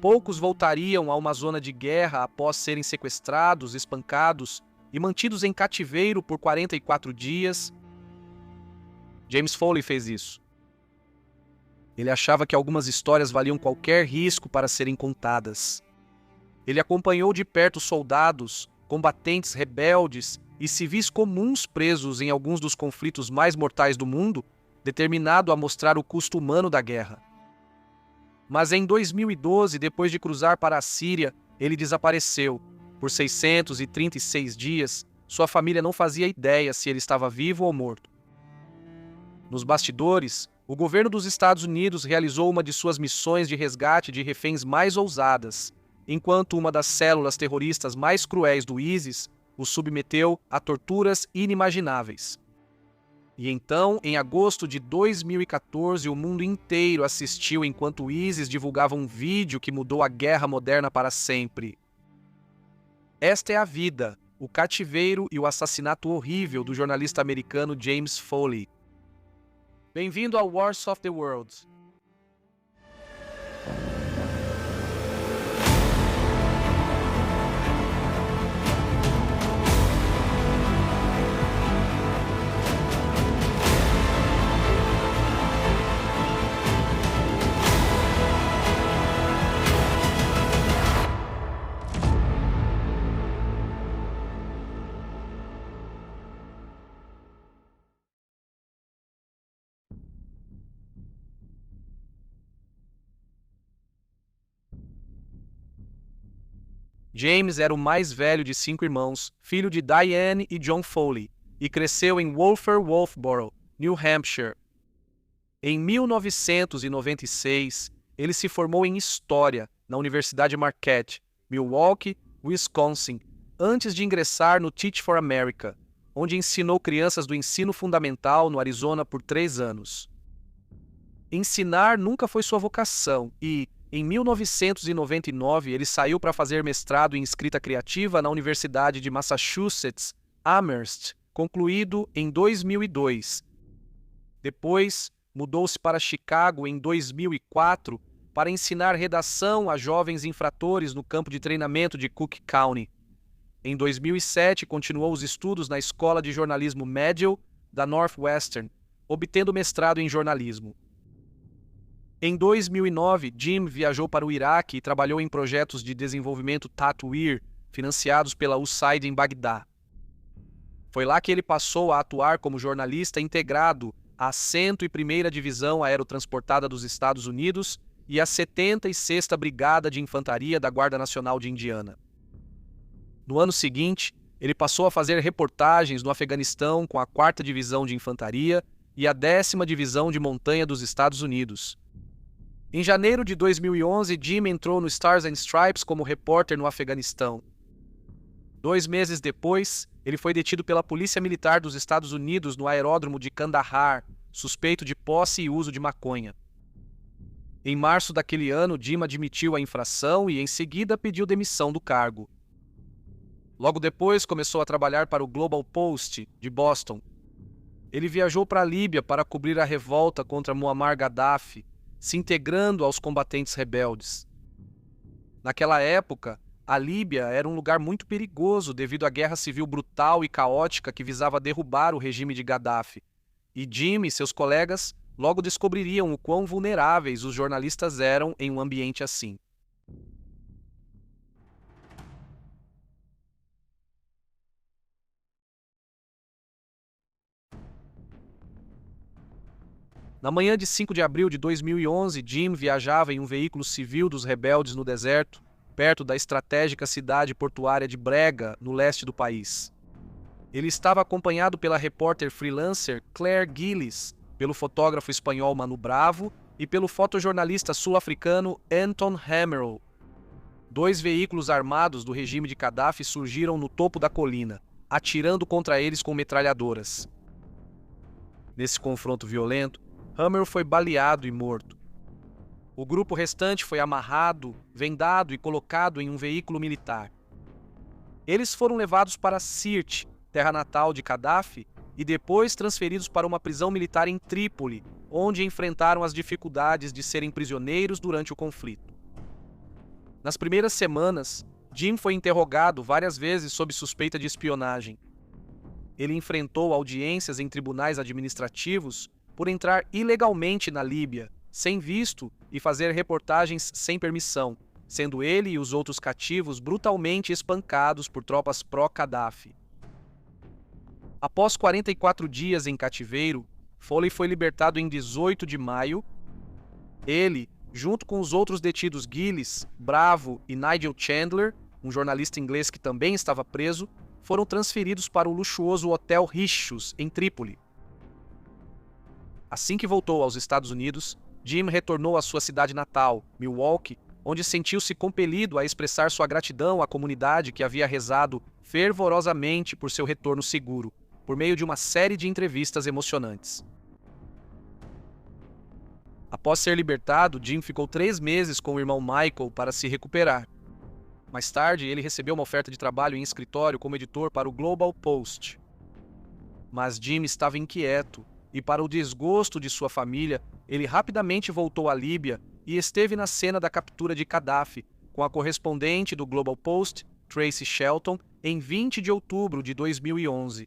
Poucos voltariam a uma zona de guerra após serem sequestrados, espancados e mantidos em cativeiro por 44 dias. James Foley fez isso. Ele achava que algumas histórias valiam qualquer risco para serem contadas. Ele acompanhou de perto soldados, combatentes rebeldes e civis comuns presos em alguns dos conflitos mais mortais do mundo, determinado a mostrar o custo humano da guerra. Mas em 2012, depois de cruzar para a Síria, ele desapareceu. Por 636 dias, sua família não fazia ideia se ele estava vivo ou morto. Nos bastidores, o governo dos Estados Unidos realizou uma de suas missões de resgate de reféns mais ousadas, enquanto uma das células terroristas mais cruéis do ISIS o submeteu a torturas inimagináveis. E então, em agosto de 2014, o mundo inteiro assistiu enquanto o ISIS divulgava um vídeo que mudou a guerra moderna para sempre. Esta é a vida, o cativeiro e o assassinato horrível do jornalista americano James Foley. Bem-vindo ao Wars of the Worlds. James era o mais velho de 5 irmãos, filho de Diane e John Foley, e cresceu em Wolfer Wolfboro, New Hampshire. Em 1996, ele se formou em História na Universidade Marquette, Milwaukee, Wisconsin, antes de ingressar no Teach for America, onde ensinou crianças do ensino fundamental no Arizona por 3 anos. Ensinar nunca foi sua vocação e, em 1999, ele saiu para fazer mestrado em escrita criativa na Universidade de Massachusetts, Amherst, concluído em 2002. Depois, mudou-se para Chicago em 2004 para ensinar redação a jovens infratores no campo de treinamento de Cook County. Em 2007, continuou os estudos na Escola de Jornalismo Medill da Northwestern, obtendo mestrado em jornalismo. Em 2009, Jim viajou para o Iraque e trabalhou em projetos de desenvolvimento Tatweer, financiados pela USAID em Bagdá. Foi lá que ele passou a atuar como jornalista integrado à 101ª Divisão Aerotransportada dos Estados Unidos e à 76ª Brigada de Infantaria da Guarda Nacional de Indiana. No ano seguinte, ele passou a fazer reportagens no Afeganistão com a 4ª Divisão de Infantaria e a 10ª Divisão de Montanha dos Estados Unidos. Em janeiro de 2011, Jim entrou no Stars and Stripes como repórter no Afeganistão. 2 meses depois, ele foi detido pela Polícia Militar dos Estados Unidos no aeródromo de Kandahar, suspeito de posse e uso de maconha. Em março daquele ano, Jim admitiu a infração e, em seguida, pediu demissão do cargo. Logo depois, começou a trabalhar para o Global Post, de Boston. Ele viajou para a Líbia para cobrir a revolta contra Muammar Gaddafi, se integrando aos combatentes rebeldes. Naquela época, a Líbia era um lugar muito perigoso devido à guerra civil brutal e caótica que visava derrubar o regime de Gaddafi, e Jim e seus colegas logo descobririam o quão vulneráveis os jornalistas eram em um ambiente assim. Na manhã de 5 de abril de 2011, Jim viajava em um veículo civil dos rebeldes no deserto, perto da estratégica cidade portuária de Brega, no leste do país. Ele estava acompanhado pela repórter freelancer Claire Gillis, pelo fotógrafo espanhol Manu Bravo e pelo fotojornalista sul-africano Anton Hamerl. 2 veículos armados do regime de Gaddafi surgiram no topo da colina, atirando contra eles com metralhadoras. Nesse confronto violento, Hamerl foi baleado e morto. O grupo restante foi amarrado, vendado e colocado em um veículo militar. Eles foram levados para Sirte, terra natal de Gaddafi, e depois transferidos para uma prisão militar em Trípoli, onde enfrentaram as dificuldades de serem prisioneiros durante o conflito. Nas primeiras semanas, Jim foi interrogado várias vezes sob suspeita de espionagem. Ele enfrentou audiências em tribunais administrativos por entrar ilegalmente na Líbia, sem visto e fazer reportagens sem permissão, sendo ele e os outros cativos brutalmente espancados por tropas pró-Gaddafi. Após 44 dias em cativeiro, Foley foi libertado em 18 de maio. Ele, junto com os outros detidos Gillis, Bravo e Nigel Chandler, um jornalista inglês que também estava preso, foram transferidos para o luxuoso Hotel Richus, em Trípoli. Assim que voltou aos Estados Unidos, Jim retornou à sua cidade natal, Milwaukee, onde sentiu-se compelido a expressar sua gratidão à comunidade que havia rezado fervorosamente por seu retorno seguro, por meio de uma série de entrevistas emocionantes. Após ser libertado, Jim ficou 3 meses com o irmão Michael para se recuperar. Mais tarde, ele recebeu uma oferta de trabalho em escritório como editor para o Global Post. Mas Jim estava inquieto e, para o desgosto de sua família, ele rapidamente voltou à Líbia e esteve na cena da captura de Gaddafi, com a correspondente do Global Post, Tracy Shelton, em 20 de outubro de 2011.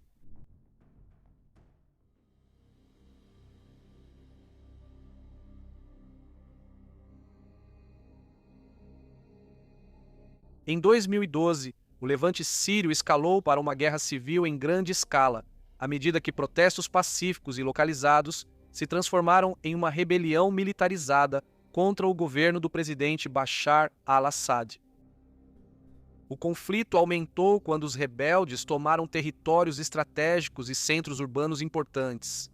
Em 2012, o levante sírio escalou para uma guerra civil em grande escala, à medida que protestos pacíficos e localizados se transformaram em uma rebelião militarizada contra o governo do presidente Bashar al-Assad. O conflito aumentou quando os rebeldes tomaram territórios estratégicos e centros urbanos importantes.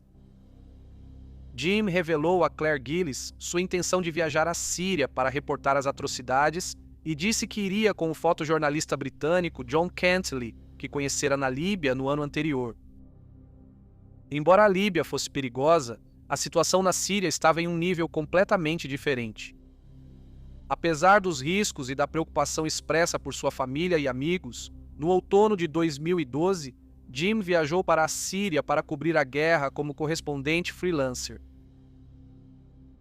Jim revelou a Claire Gillis sua intenção de viajar à Síria para reportar as atrocidades e disse que iria com o fotojornalista britânico John Cantley, que conhecera na Líbia no ano anterior. Embora a Líbia fosse perigosa, a situação na Síria estava em um nível completamente diferente. Apesar dos riscos e da preocupação expressa por sua família e amigos, no outono de 2012, Jim viajou para a Síria para cobrir a guerra como correspondente freelancer.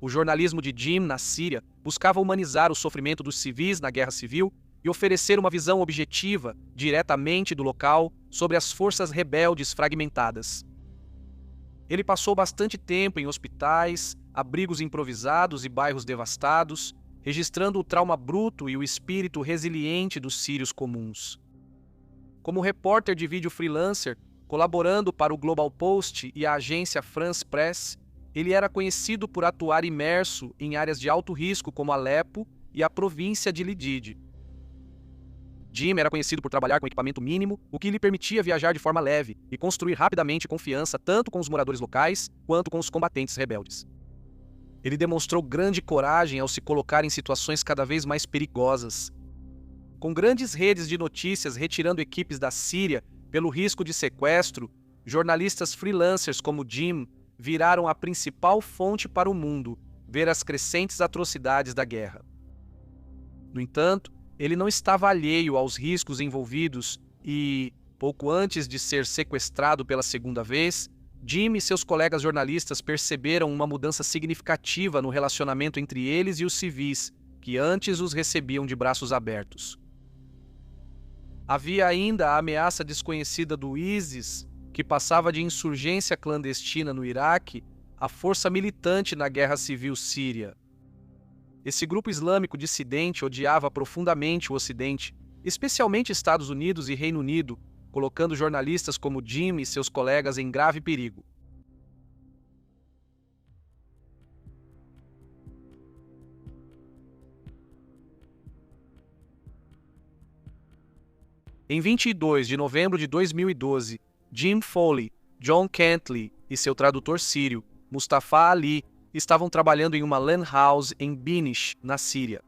O jornalismo de Jim na Síria buscava humanizar o sofrimento dos civis na guerra civil e oferecer uma visão objetiva, diretamente do local, sobre as forças rebeldes fragmentadas. Ele passou bastante tempo em hospitais, abrigos improvisados e bairros devastados, registrando o trauma bruto e o espírito resiliente dos sírios comuns. Como repórter de vídeo freelancer, colaborando para o Global Post e a agência France Press, ele era conhecido por atuar imerso em áreas de alto risco como Alepo e a província de Lidid. Jim era conhecido por trabalhar com equipamento mínimo, o que lhe permitia viajar de forma leve e construir rapidamente confiança tanto com os moradores locais quanto com os combatentes rebeldes. Ele demonstrou grande coragem ao se colocar em situações cada vez mais perigosas. Com grandes redes de notícias retirando equipes da Síria pelo risco de sequestro, jornalistas freelancers como Jim viraram a principal fonte para o mundo ver as crescentes atrocidades da guerra. No entanto, ele não estava alheio aos riscos envolvidos e, pouco antes de ser sequestrado pela segunda vez, Jim e seus colegas jornalistas perceberam uma mudança significativa no relacionamento entre eles e os civis, que antes os recebiam de braços abertos. Havia ainda a ameaça desconhecida do ISIS, que passava de insurgência clandestina no Iraque a força militante na guerra civil síria. Esse grupo islâmico dissidente odiava profundamente o Ocidente, especialmente Estados Unidos e Reino Unido, colocando jornalistas como Jim e seus colegas em grave perigo. Em 22 de novembro de 2012, Jim Foley, John Cantley e seu tradutor sírio, Mustafa Ali, estavam trabalhando em uma lan house em Binish, na Síria.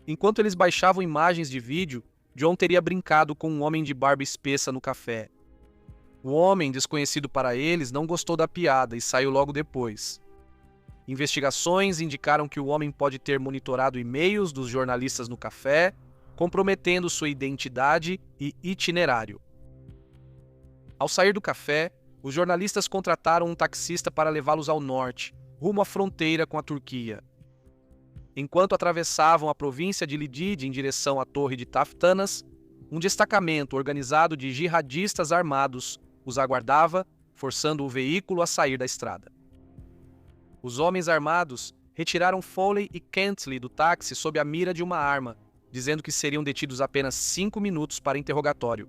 Enquanto eles baixavam imagens de vídeo, John teria brincado com um homem de barba espessa no café. O homem, desconhecido para eles, não gostou da piada e saiu logo depois. Investigações indicaram que o homem pode ter monitorado e-mails dos jornalistas no café, comprometendo sua identidade e itinerário. Ao sair do café, os jornalistas contrataram um taxista para levá-los ao norte, rumo à fronteira com a Turquia. Enquanto atravessavam a província de Lidid em direção à torre de Taftanas, um destacamento organizado de jihadistas armados os aguardava, forçando o veículo a sair da estrada. Os homens armados retiraram Foley e Kentley do táxi sob a mira de uma arma, dizendo que seriam detidos apenas 5 minutos para interrogatório.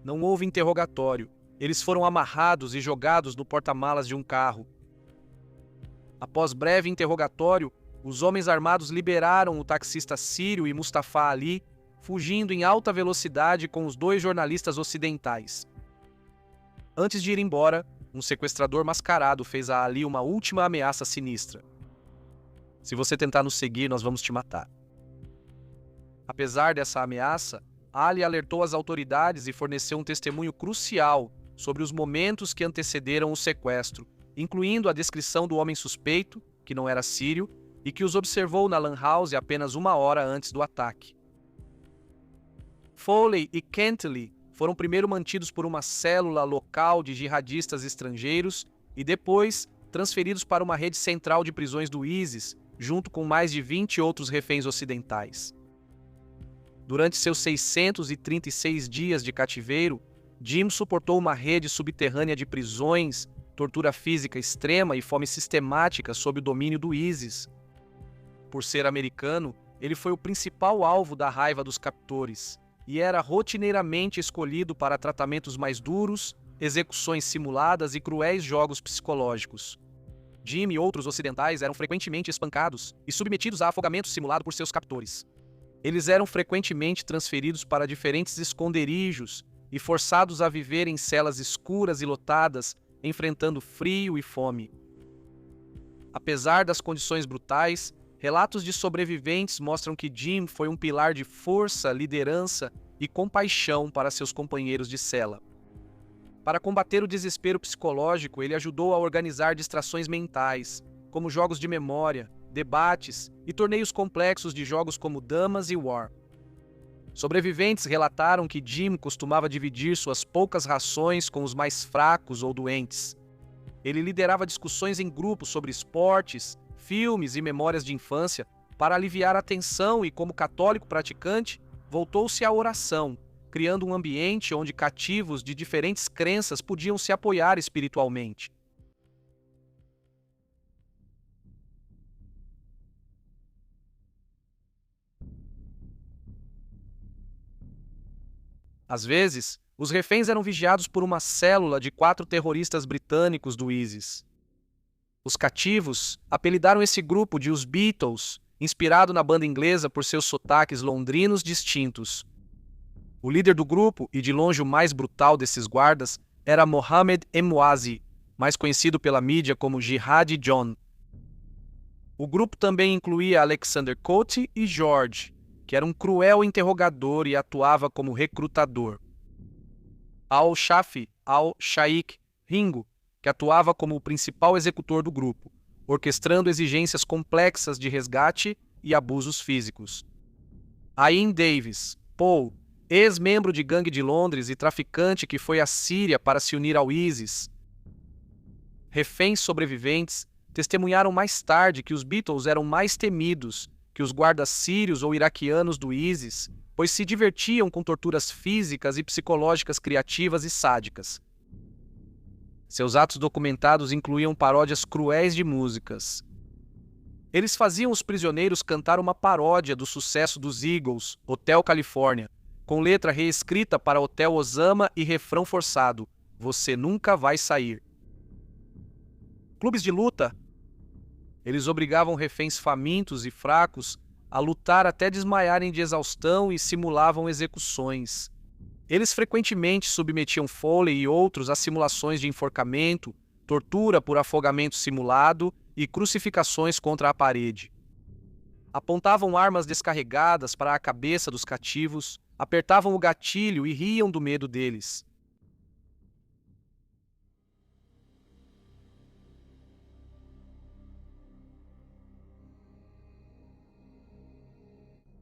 Não houve interrogatório. Eles foram amarrados e jogados no porta-malas de um carro. Após breve interrogatório, os homens armados liberaram o taxista sírio e Mustafa Ali, fugindo em alta velocidade com os 2 jornalistas ocidentais. Antes de ir embora, um sequestrador mascarado fez a Ali uma última ameaça sinistra. Se você tentar nos seguir, nós vamos te matar. Apesar dessa ameaça, Ali alertou as autoridades e forneceu um testemunho crucial sobre os momentos que antecederam o sequestro, incluindo a descrição do homem suspeito, que não era sírio, e que os observou na Lan House apenas 1 hora antes do ataque. Foley e Kentley foram primeiro mantidos por uma célula local de jihadistas estrangeiros e depois transferidos para uma rede central de prisões do ISIS, junto com mais de 20 outros reféns ocidentais. Durante seus 636 dias de cativeiro, Jim suportou uma rede subterrânea de prisões, tortura física extrema e fome sistemática sob o domínio do ISIS. Por ser americano, ele foi o principal alvo da raiva dos captores e era rotineiramente escolhido para tratamentos mais duros, execuções simuladas e cruéis jogos psicológicos. Jim e outros ocidentais eram frequentemente espancados e submetidos a afogamento simulado por seus captores. Eles eram frequentemente transferidos para diferentes esconderijos e forçados a viver em celas escuras e lotadas, enfrentando frio e fome. Apesar das condições brutais, relatos de sobreviventes mostram que Jim foi um pilar de força, liderança e compaixão para seus companheiros de cela. Para combater o desespero psicológico, ele ajudou a organizar distrações mentais, como jogos de memória, debates e torneios complexos de jogos como Damas e War. Sobreviventes relataram que Jim costumava dividir suas poucas rações com os mais fracos ou doentes. Ele liderava discussões em grupos sobre esportes, filmes e memórias de infância para aliviar a tensão e, como católico praticante, voltou-se à oração, criando um ambiente onde cativos de diferentes crenças podiam se apoiar espiritualmente. Às vezes, os reféns eram vigiados por uma célula de 4 terroristas britânicos do ISIS. Os cativos apelidaram esse grupo de os Beatles, inspirado na banda inglesa por seus sotaques londrinos distintos. O líder do grupo, e de longe o mais brutal desses guardas, era Mohammed Emwazi, mais conhecido pela mídia como Jihad John. O grupo também incluía Alexander Cote e George, que era um cruel interrogador e atuava como recrutador. Al-Shafi al-Shaikh Ringo, que atuava como o principal executor do grupo, orquestrando exigências complexas de resgate e abusos físicos. Ain Davis, Paul, ex-membro de gangue de Londres e traficante que foi à Síria para se unir ao ISIS. Reféns sobreviventes testemunharam mais tarde que os Beatles eram mais temidos que os guardas sírios ou iraquianos do ISIS, pois se divertiam com torturas físicas e psicológicas criativas e sádicas. Seus atos documentados incluíam paródias cruéis de músicas. Eles faziam os prisioneiros cantar uma paródia do sucesso dos Eagles, Hotel California, com letra reescrita para Hotel Osama e refrão forçado: "Você nunca vai sair". Clubes de luta. Eles obrigavam reféns famintos e fracos a lutar até desmaiarem de exaustão e simulavam execuções. Eles frequentemente submetiam Foley e outros a simulações de enforcamento, tortura por afogamento simulado e crucificações contra a parede. Apontavam armas descarregadas para a cabeça dos cativos, apertavam o gatilho e riam do medo deles.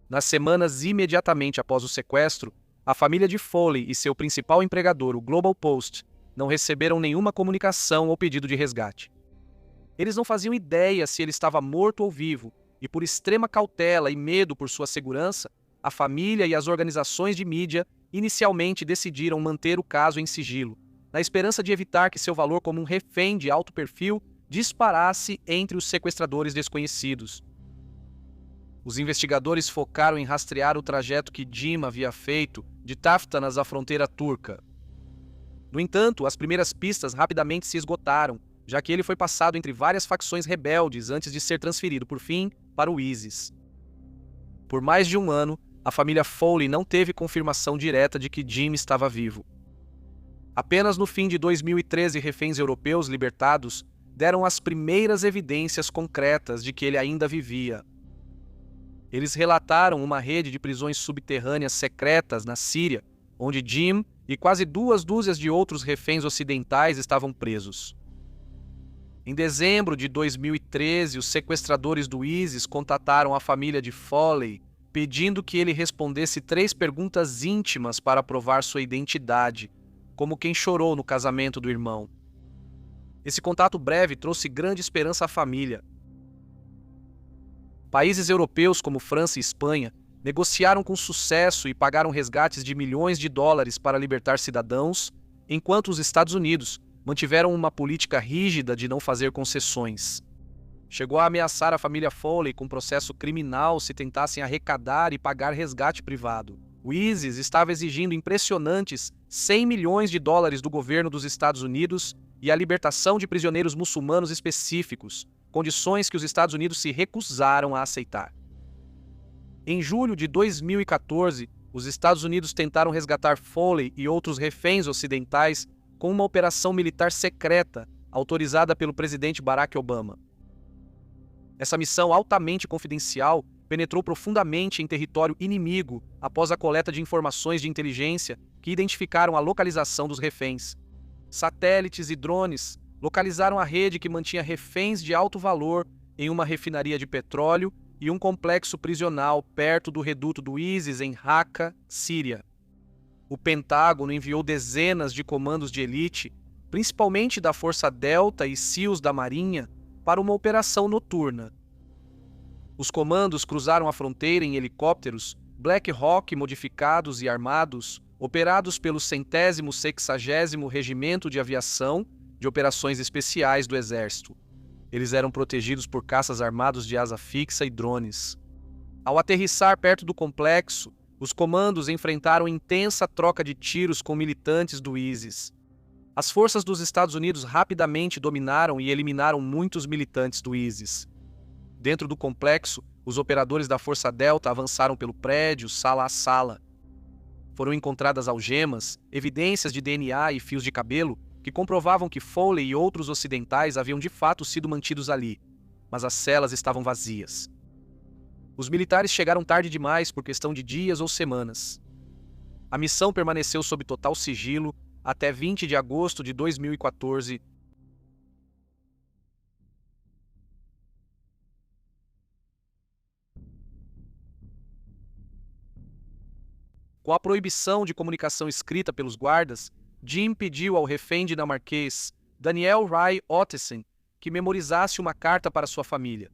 Nas semanas imediatamente após o sequestro, a família de Foley e seu principal empregador, o Global Post, não receberam nenhuma comunicação ou pedido de resgate. Eles não faziam ideia se ele estava morto ou vivo e por extrema cautela e medo por sua segurança, a família e as organizações de mídia inicialmente decidiram manter o caso em sigilo, na esperança de evitar que seu valor como um refém de alto perfil disparasse entre os sequestradores desconhecidos. Os investigadores focaram em rastrear o trajeto que Jim havia feito de Taftanas à fronteira turca. No entanto, as primeiras pistas rapidamente se esgotaram, já que ele foi passado entre várias facções rebeldes antes de ser transferido, por fim, para o ISIS. Por mais de um ano, a família Foley não teve confirmação direta de que Jim estava vivo. Apenas no fim de 2013, reféns europeus libertados deram as primeiras evidências concretas de que ele ainda vivia. Eles relataram uma rede de prisões subterrâneas secretas na Síria, onde Jim e quase 2 dúzias de outros reféns ocidentais estavam presos. Em dezembro de 2013, os sequestradores do ISIS contataram a família de Foley, pedindo que ele respondesse 3 perguntas íntimas para provar sua identidade, como quem chorou no casamento do irmão. Esse contato breve trouxe grande esperança à família. Países europeus como França e Espanha negociaram com sucesso e pagaram resgates de milhões de dólares para libertar cidadãos, enquanto os Estados Unidos mantiveram uma política rígida de não fazer concessões. Chegou a ameaçar a família Foley com processo criminal se tentassem arrecadar e pagar resgate privado. O ISIS estava exigindo impressionantes 100 milhões de dólares do governo dos Estados Unidos e a libertação de prisioneiros muçulmanos específicos, condições que os Estados Unidos se recusaram a aceitar. Em julho de 2014, os Estados Unidos tentaram resgatar Foley e outros reféns ocidentais com uma operação militar secreta autorizada pelo presidente Barack Obama. Essa missão altamente confidencial penetrou profundamente em território inimigo após a coleta de informações de inteligência que identificaram a localização dos reféns. Satélites e drones localizaram a rede que mantinha reféns de alto valor em uma refinaria de petróleo e um complexo prisional perto do reduto do ISIS em Raqqa, Síria. O Pentágono enviou dezenas de comandos de elite, principalmente da Força Delta e SEALs da Marinha, para uma operação noturna. Os comandos cruzaram a fronteira em helicópteros Black Hawk modificados e armados, operados pelo 160º Regimento de Aviação de Operações Especiais do Exército. Eles eram protegidos por caças armados de asa fixa e drones. Ao aterrissar perto do complexo, os comandos enfrentaram intensa troca de tiros com militantes do ISIS. As forças dos Estados Unidos rapidamente dominaram e eliminaram muitos militantes do ISIS. Dentro do complexo, os operadores da Força Delta avançaram pelo prédio, sala a sala. Foram encontradas algemas, evidências de DNA e fios de cabelo que comprovavam que Foley e outros ocidentais haviam de fato sido mantidos ali, mas as celas estavam vazias. Os militares chegaram tarde demais por questão de dias ou semanas. A missão permaneceu sob total sigilo até 20 de agosto de 2014. Com a proibição de comunicação escrita pelos guardas, Jim pediu ao refém dinamarquês Daniel Ray Ottesen que memorizasse uma carta para sua família.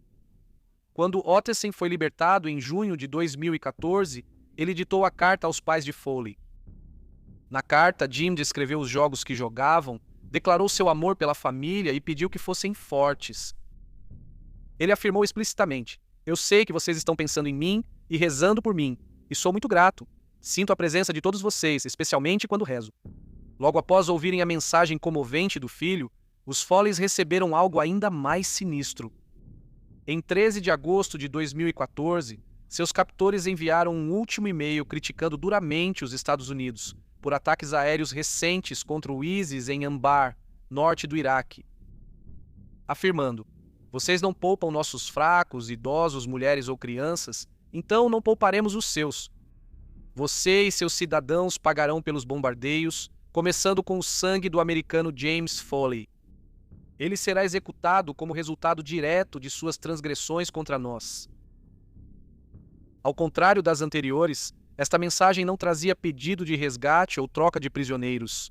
Quando Ottesen foi libertado em junho de 2014, ele ditou a carta aos pais de Foley. Na carta, Jim descreveu os jogos que jogavam, declarou seu amor pela família e pediu que fossem fortes. Ele afirmou explicitamente: "Eu sei que vocês estão pensando em mim e rezando por mim, e sou muito grato. Sinto a presença de todos vocês, especialmente quando rezo." Logo após ouvirem a mensagem comovente do filho, os Foleys receberam algo ainda mais sinistro. Em 13 de agosto de 2014, seus captores enviaram um último e-mail criticando duramente os Estados Unidos por ataques aéreos recentes contra o ISIS em Anbar, norte do Iraque, afirmando: "Vocês não poupam nossos fracos, idosos, mulheres ou crianças, então não pouparemos os seus. Você e seus cidadãos pagarão pelos bombardeios, começando com o sangue do americano James Foley. Ele será executado como resultado direto de suas transgressões contra nós." Ao contrário das anteriores, esta mensagem não trazia pedido de resgate ou troca de prisioneiros.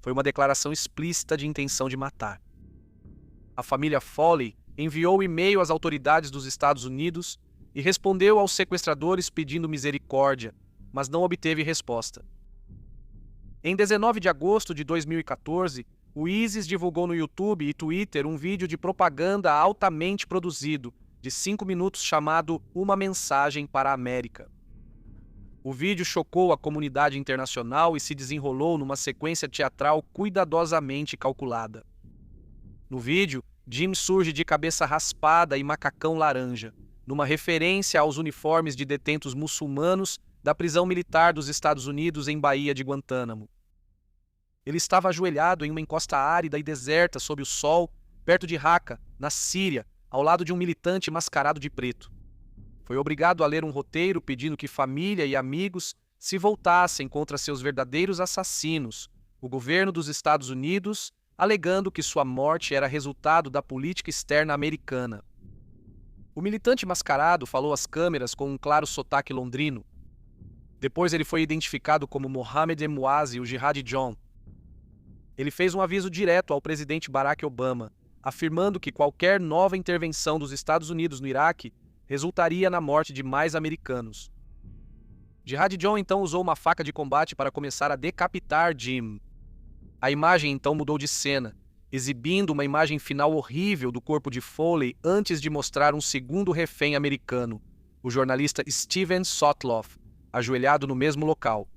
Foi uma declaração explícita de intenção de matar. A família Foley enviou e-mail às autoridades dos Estados Unidos e respondeu aos sequestradores pedindo misericórdia, mas não obteve resposta. Em 19 de agosto de 2014, o ISIS divulgou no YouTube e Twitter um vídeo de propaganda altamente produzido, de 5 minutos, chamado Uma Mensagem para a América. O vídeo chocou a comunidade internacional e se desenrolou numa sequência teatral cuidadosamente calculada. No vídeo, Jim surge de cabeça raspada e macacão laranja, numa referência aos uniformes de detentos muçulmanos da prisão militar dos Estados Unidos em Baía de Guantánamo. Ele estava ajoelhado em uma encosta árida e deserta sob o sol, perto de Raqqa, na Síria, ao lado de um militante mascarado de preto. Foi obrigado a ler um roteiro pedindo que família e amigos se voltassem contra seus verdadeiros assassinos, o governo dos Estados Unidos, alegando que sua morte era resultado da política externa americana. O militante mascarado falou às câmeras com um claro sotaque londrino. Depois ele foi identificado como Mohammed Emwazi, o Jihad John. Ele fez um aviso direto ao presidente Barack Obama, afirmando que qualquer nova intervenção dos Estados Unidos no Iraque resultaria na morte de mais americanos. Jihad John então usou uma faca de combate para começar a decapitar Jim. A imagem então mudou de cena, exibindo uma imagem final horrível do corpo de Foley antes de mostrar um segundo refém americano, o jornalista Steven Sotloff, ajoelhado no mesmo local.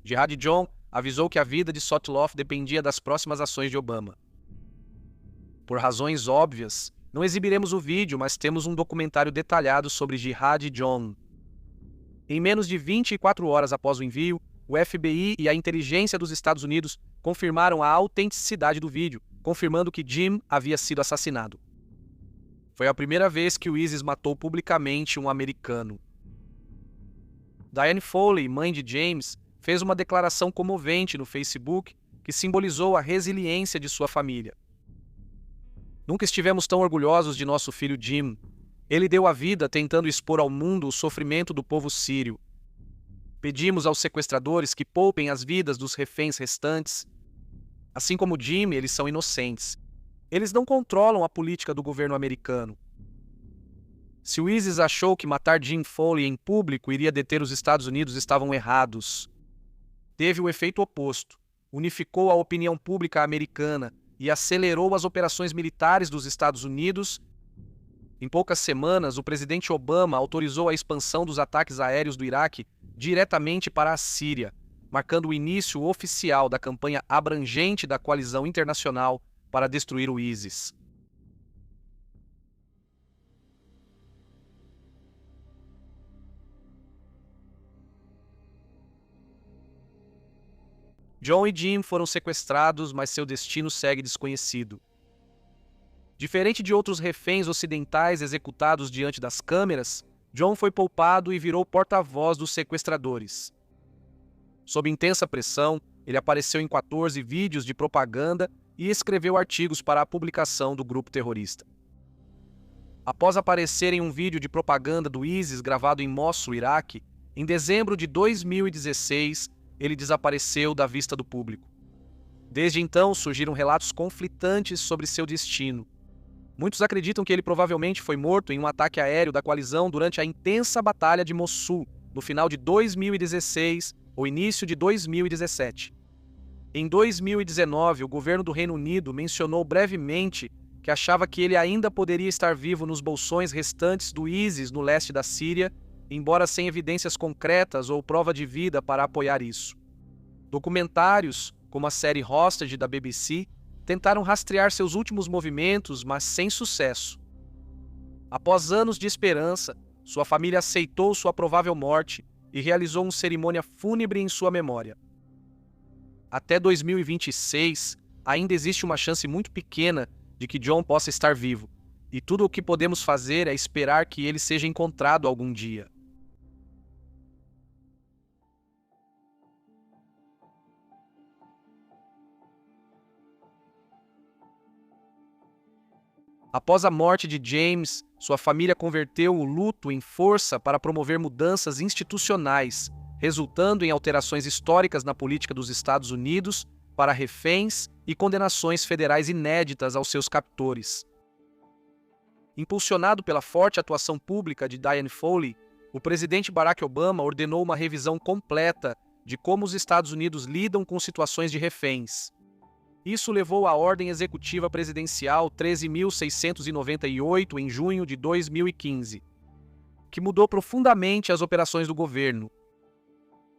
Jihad John avisou que a vida de Sotloff dependia das próximas ações de Obama. Por razões óbvias, não exibiremos o vídeo, mas temos um documentário detalhado sobre Jihad John. Em menos de 24 horas após o envio, o FBI e a inteligência dos Estados Unidos confirmaram a autenticidade do vídeo, confirmando que Jim havia sido assassinado. Foi a primeira vez que o ISIS matou publicamente um americano. Diane Foley, mãe de James, fez uma declaração comovente no Facebook que simbolizou a resiliência de sua família. Nunca estivemos tão orgulhosos de nosso filho Jim. Ele deu a vida tentando expor ao mundo o sofrimento do povo sírio. Pedimos aos sequestradores que poupem as vidas dos reféns restantes. Assim como Jim, eles são inocentes. Eles não controlam a política do governo americano. Se o ISIS achou que matar Jim Foley em público iria deter os Estados Unidos, estavam errados. Teve o efeito oposto. Unificou a opinião pública americana e acelerou as operações militares dos Estados Unidos. Em poucas semanas, o presidente Obama autorizou a expansão dos ataques aéreos do Iraque diretamente para a Síria, marcando o início oficial da campanha abrangente da coalizão internacional para destruir o ISIS. John e Jim foram sequestrados, mas seu destino segue desconhecido. Diferente de outros reféns ocidentais executados diante das câmeras, John foi poupado e virou porta-voz dos sequestradores. Sob intensa pressão, ele apareceu em 14 vídeos de propaganda e escreveu artigos para a publicação do grupo terrorista. Após aparecer em um vídeo de propaganda do ISIS gravado em Mossul, Iraque, em dezembro de 2016, ele desapareceu da vista do público. Desde então, surgiram relatos conflitantes sobre seu destino. Muitos acreditam que ele provavelmente foi morto em um ataque aéreo da coalizão durante a intensa Batalha de Mossul, no final de 2016 ou início de 2017. Em 2019, o governo do Reino Unido mencionou brevemente que achava que ele ainda poderia estar vivo nos bolsões restantes do ISIS no leste da Síria, embora sem evidências concretas ou prova de vida para apoiar isso. Documentários, como a série Hostage da BBC, tentaram rastrear seus últimos movimentos, mas sem sucesso. Após anos de esperança, sua família aceitou sua provável morte e realizou uma cerimônia fúnebre em sua memória. Até 2026, ainda existe uma chance muito pequena de que John possa estar vivo, e tudo o que podemos fazer é esperar que ele seja encontrado algum dia. Após a morte de James, sua família converteu o luto em força para promover mudanças institucionais, resultando em alterações históricas na política dos Estados Unidos para reféns e condenações federais inéditas aos seus captores. Impulsionado pela forte atuação pública de Dianne Foley, o presidente Barack Obama ordenou uma revisão completa de como os Estados Unidos lidam com situações de reféns. Isso levou à Ordem Executiva Presidencial 13.698 em junho de 2015, que mudou profundamente as operações do governo.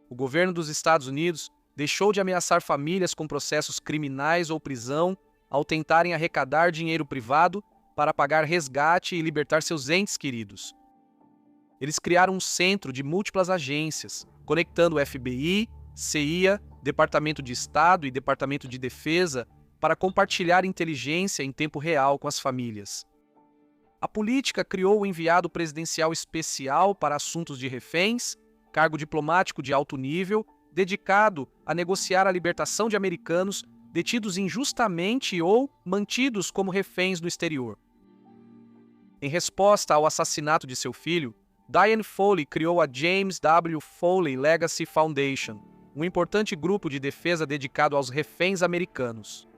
O governo dos Estados Unidos deixou de ameaçar famílias com processos criminais ou prisão ao tentarem arrecadar dinheiro privado para pagar resgate e libertar seus entes queridos. Eles criaram um centro de múltiplas agências, conectando o FBI, CIA, Departamento de Estado e Departamento de Defesa para compartilhar inteligência em tempo real com as famílias. A política criou o enviado presidencial especial para assuntos de reféns, cargo diplomático de alto nível, dedicado a negociar a libertação de americanos detidos injustamente ou mantidos como reféns no exterior. Em resposta ao assassinato de seu filho, Dianne Foley criou a James W. Foley Legacy Foundation, um importante grupo de defesa dedicado aos reféns americanos.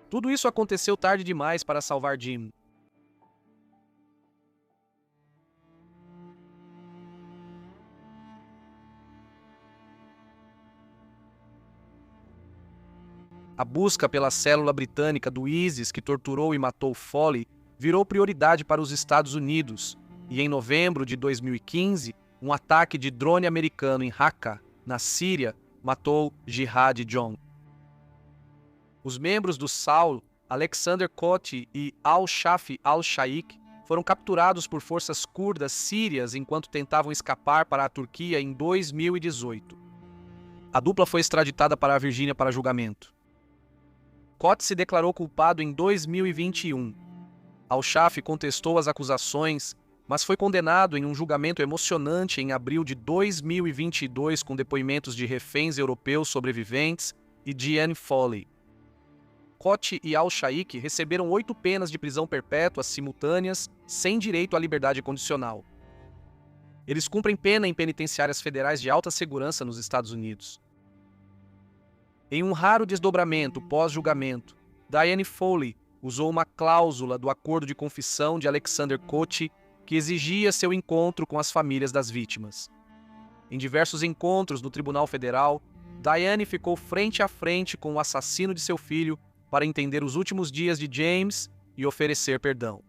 Tudo isso aconteceu tarde demais para salvar Jim. A busca pela célula britânica do ISIS que torturou e matou Foley virou prioridade para os Estados Unidos, e em novembro de 2015, um ataque de drone americano em Raqqa, na Síria, matou Jihad John. Os membros do Saul, Alexander Koti e Al-Shafi al-Shaikh foram capturados por forças curdas sírias enquanto tentavam escapar para a Turquia em 2018. A dupla foi extraditada para a Virgínia para julgamento. Koti se declarou culpado em 2021. Al-Shafi contestou as acusações, mas foi condenado em um julgamento emocionante em abril de 2022 com depoimentos de reféns europeus sobreviventes e Dianne Foley. Koti e Al-Shaikh receberam 8 penas de prisão perpétua simultâneas, sem direito à liberdade condicional. Eles cumprem pena em penitenciárias federais de alta segurança nos Estados Unidos. Em um raro desdobramento pós-julgamento, Dianne Foley usou uma cláusula do acordo de confissão de Alexander Koti que exigia seu encontro com as famílias das vítimas. Em diversos encontros no Tribunal Federal, Dianne ficou frente a frente com o assassino de seu filho para entender os últimos dias de James e oferecer perdão.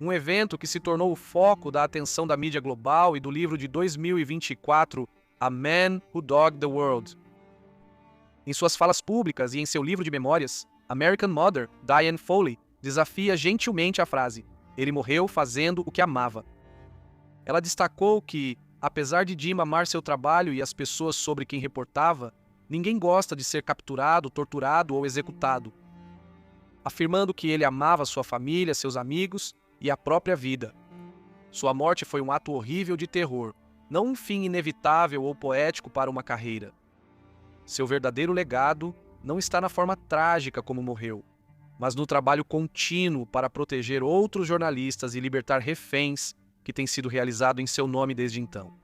Um evento que se tornou o foco da atenção da mídia global e do livro de 2024, A Man Who Dogged the World. Em suas falas públicas e em seu livro de memórias, American Mother, Dianne Foley desafia gentilmente a frase: "Ele morreu fazendo o que amava". Ela destacou que, apesar de Jim amar seu trabalho e as pessoas sobre quem reportava, ninguém gosta de ser capturado, torturado ou executado, afirmando que ele amava sua família, seus amigos e a própria vida. Sua morte foi um ato horrível de terror, não um fim inevitável ou poético para uma carreira. Seu verdadeiro legado não está na forma trágica como morreu, mas no trabalho contínuo para proteger outros jornalistas e libertar reféns que tem sido realizado em seu nome desde então.